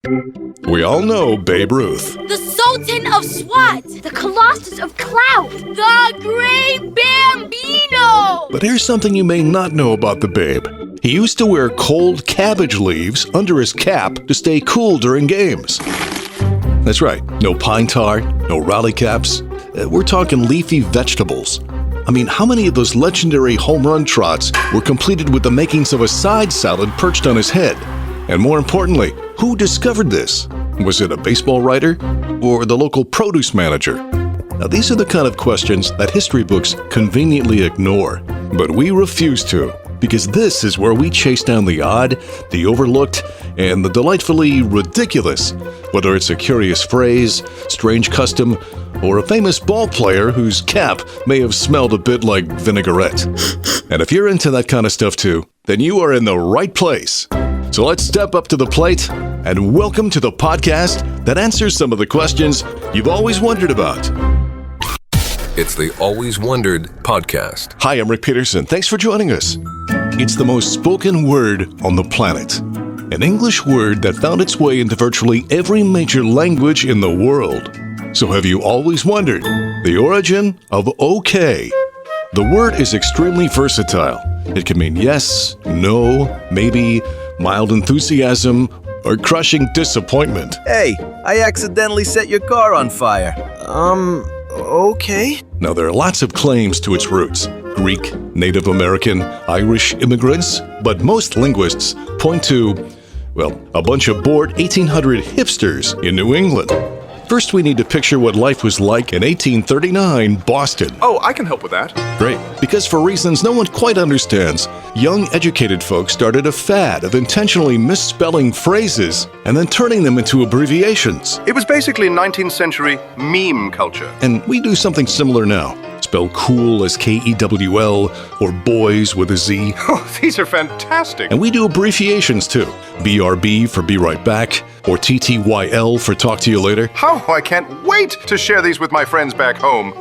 We all know Babe Ruth. The Sultan of SWAT. The Colossus of Clout. The Great Bambino. But here's something you may not know about the Babe. He used to wear cold cabbage leaves under his cap to stay cool during games. That's right, no pine tar, no rally caps. We're talking leafy vegetables. I mean, how many of those legendary home run trots were completed with the makings of a side salad perched on his head? And more importantly, who discovered this? Was it a baseball writer or the local produce manager? Now, these are the kind of questions that history books conveniently ignore, but we refuse to, because this is where we chase down the odd, the overlooked, and the delightfully ridiculous, whether it's a curious phrase, strange custom, or a famous ball player whose cap may have smelled a bit like vinaigrette. And if you're into that kind of stuff too, then you are in the right place. So let's step up to the plate and welcome to the podcast that answers some of the questions you've always wondered about. It's the Always Wondered podcast. Hi, I'm Rick Peterson. Thanks for joining us. It's the most spoken word on the planet. An English word that found its way into virtually every major language in the world. So have you always wondered the origin of okay? The word is extremely versatile. It can mean yes, no, maybe, mild enthusiasm, or crushing disappointment. Hey, I accidentally set your car on fire. Okay? Now, there are lots of claims to its roots. Greek, Native American, Irish immigrants, but most linguists point to, well, a bunch of bored 1800 hipsters in New England. First, we need to picture what life was like in 1839 Boston. Oh, I can help with that. Great, because for reasons no one quite understands, young educated folks started a fad of intentionally misspelling phrases and then turning them into abbreviations. It was basically 19th century meme culture. And we do something similar now. Spell cool as K-E-W-L or boys with a Z. Oh, these are fantastic. And we do abbreviations too. BRB for be right back, or TTYL for talk to you later. Oh, I can't wait to share these with my friends back home.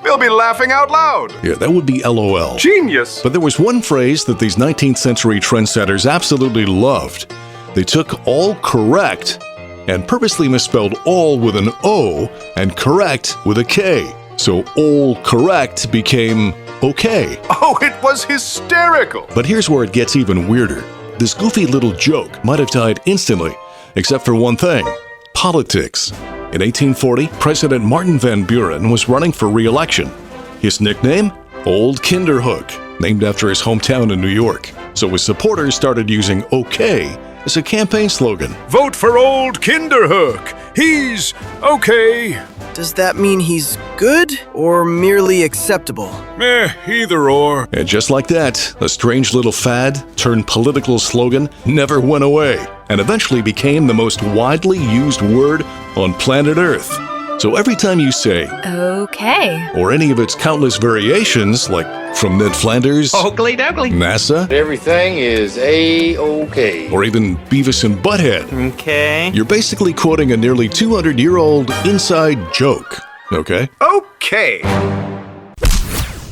They'll be laughing out loud. Yeah, that would be LOL. Genius. But there was one phrase that these 19th century trendsetters absolutely loved. They took all correct and purposely misspelled all with an O and correct with a K. So all correct became okay. Oh, it was hysterical. But here's where it gets even weirder. This goofy little joke might have died instantly, except for one thing: politics. In 1840, President Martin Van Buren was running for re-election. His nickname? Old Kinderhook, named after his hometown in New York. So his supporters started using okay as a campaign slogan. Vote for Old Kinderhook. He's okay. Does that mean he's good or merely acceptable? Either or. And just like that, a strange little fad turned political slogan never went away and eventually became the most widely used word on planet Earth. So every time you say Okay. or any of its countless variations, like from Ned Flanders, NASA, Everything is A-OK. or even Beavis and Butthead, Okay. you're basically quoting a nearly 200-year-old inside joke, okay? Okay.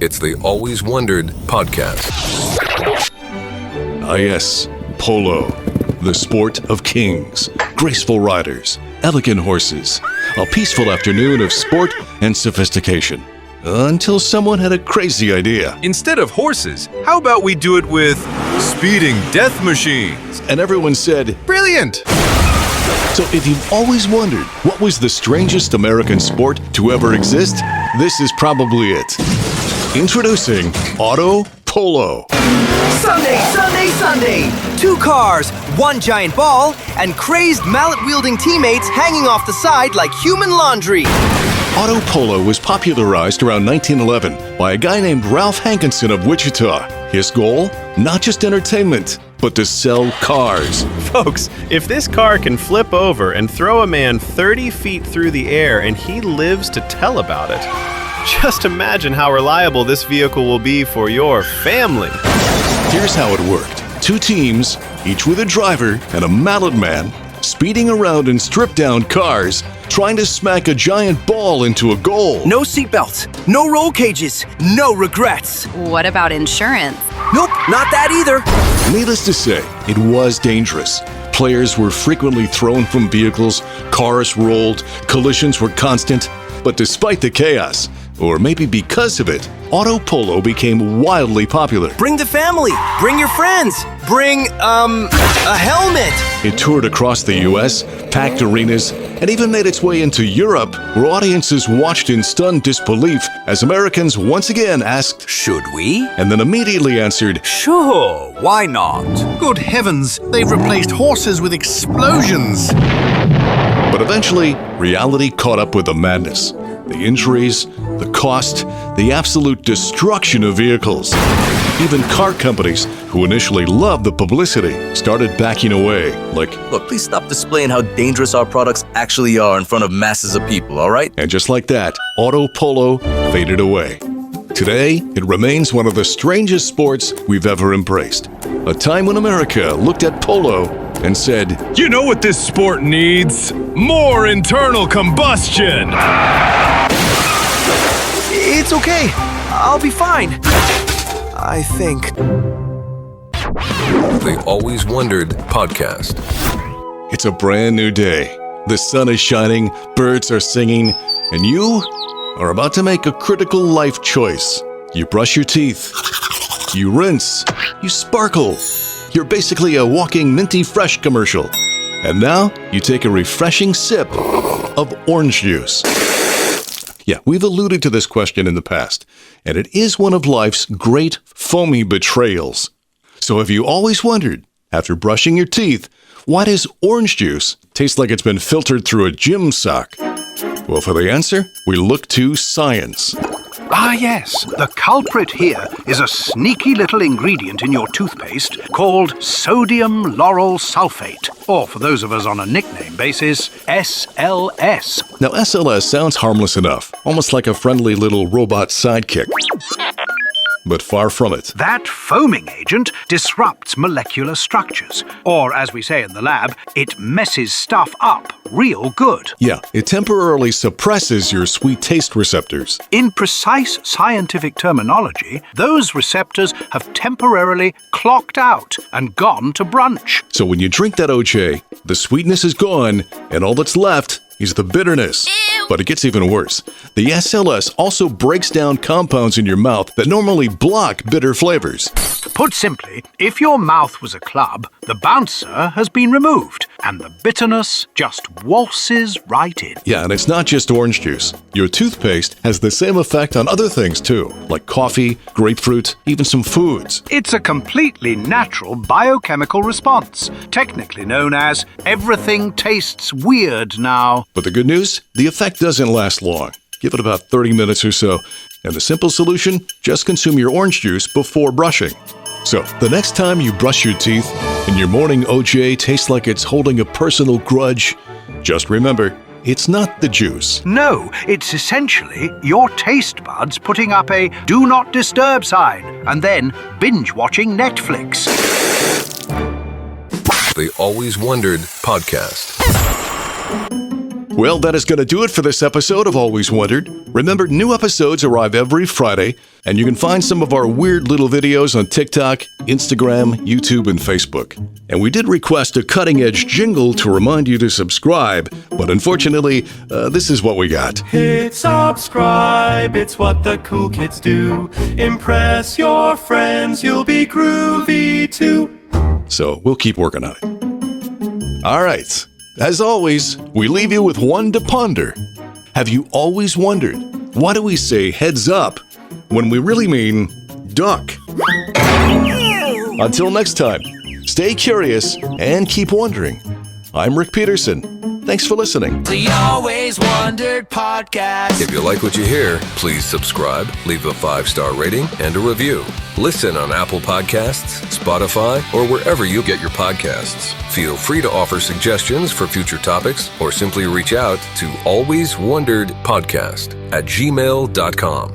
It's the Always Wondered podcast. Ah yes, polo, the sport of kings, graceful riders, elegant horses, a peaceful afternoon of sport and sophistication. Until someone had a crazy idea. Instead of horses, how about we do it with speeding death machines? And everyone said, Brilliant! so if you've always wondered what was the strangest American sport to ever exist, this is probably it. Introducing Auto Polo. Sunday, Sunday, Sunday! 2 cars, 1 giant ball, and crazed mallet-wielding teammates hanging off the side like human laundry. Auto polo was popularized around 1911 by a guy named Ralph Hankinson of Wichita. His goal? Not just entertainment, but to sell cars. Folks, if this car can flip over and throw a man 30 feet through the air and he lives to tell about it, just imagine how reliable this vehicle will be for your family. Here's how it worked. 2 teams, each with a driver and a mallet man, speeding around in stripped-down cars, trying to smack a giant ball into a goal. No seatbelts, no roll cages, no regrets. What about insurance? Nope, not that either. Needless to say, it was dangerous. players were frequently thrown from vehicles, cars rolled, collisions were constant. But despite the chaos, or maybe because of it, auto polo became wildly popular. Bring the family. Bring your friends. Bring, a helmet. It toured across the US, packed arenas, and even made its way into Europe, where audiences watched in stunned disbelief as Americans once again asked, Should we? and then immediately answered, Sure, why not? Good heavens, they've replaced horses with explosions. But eventually, reality caught up with the madness. The injuries, the cost, the absolute destruction of vehicles. Even car companies, who initially loved the publicity, started backing away. Look, please stop displaying how dangerous our products actually are in front of masses of people, all right? And just like that, auto polo faded away. Today, it remains one of the strangest sports we've ever embraced. A time when America looked at polo and said, You know what this sport needs? More internal combustion! It's okay. I'll be fine. I think. They Always Wondered podcast. it's a brand new day. The sun is shining, birds are singing, and you are about to make a critical life choice. You brush your teeth. You rinse. You sparkle. You're basically a walking Minty Fresh commercial. And now you take a refreshing sip of orange juice. Yeah, we've alluded to this question in the past, and it is one of life's great foamy betrayals. So have you always wondered, after brushing your teeth, why does orange juice taste like it's been filtered through a gym sock? Well, for the answer, we look to science. Ah, yes. The culprit here is a sneaky little ingredient in your toothpaste called sodium lauryl sulfate, or for those of us on a nickname basis, SLS. Now, SLS sounds harmless enough, almost like a friendly little robot sidekick. But far from it. That foaming agent disrupts molecular structures, or as we say in the lab, it messes stuff up real good. Yeah, it temporarily suppresses your sweet taste receptors. In precise scientific terminology, those receptors have temporarily clocked out and gone to brunch. So when you drink that OJ, the sweetness is gone, and all that's left is the bitterness. But it gets even worse. The SLS also breaks down compounds in your mouth that normally block bitter flavors. Put simply, if your mouth was a club, the bouncer has been removed, and the bitterness just waltzes right in. Yeah, and it's not just orange juice. Your toothpaste has the same effect on other things too, like coffee, grapefruit, even some foods. It's a completely natural biochemical response, technically known as everything tastes weird now. But the good news? The effect doesn't last long. Give it about 30 minutes or so. And the simple solution? Just consume your orange juice before brushing. So, the next time you brush your teeth and your morning OJ tastes like it's holding a personal grudge, just remember, it's not the juice. No, it's essentially your taste buds putting up a do not disturb sign and then binge-watching Netflix. They Always Wondered podcast. Well, that is going to do it for this episode of Always Wondered. Remember, new episodes arrive every Friday, and you can find some of our weird little videos on TikTok, Instagram, YouTube, and Facebook. And we did request a cutting-edge jingle to remind you to subscribe, but unfortunately, this is what we got. Hit subscribe, it's what the cool kids do. Impress your friends, you'll be groovy too. So we'll keep working on it. All right. As always, we leave you with one to ponder. Have you always wondered, why do we say heads up when we really mean duck? Until next time, stay curious and keep wondering. I'm Rick Peterson. Thanks for listening. The Always Wondered podcast. If you like what you hear, please subscribe, leave a 5-star rating, and a review. Listen on Apple Podcasts, Spotify, or wherever you get your podcasts. Feel free to offer suggestions for future topics or simply reach out to alwayswonderedpodcast@gmail.com.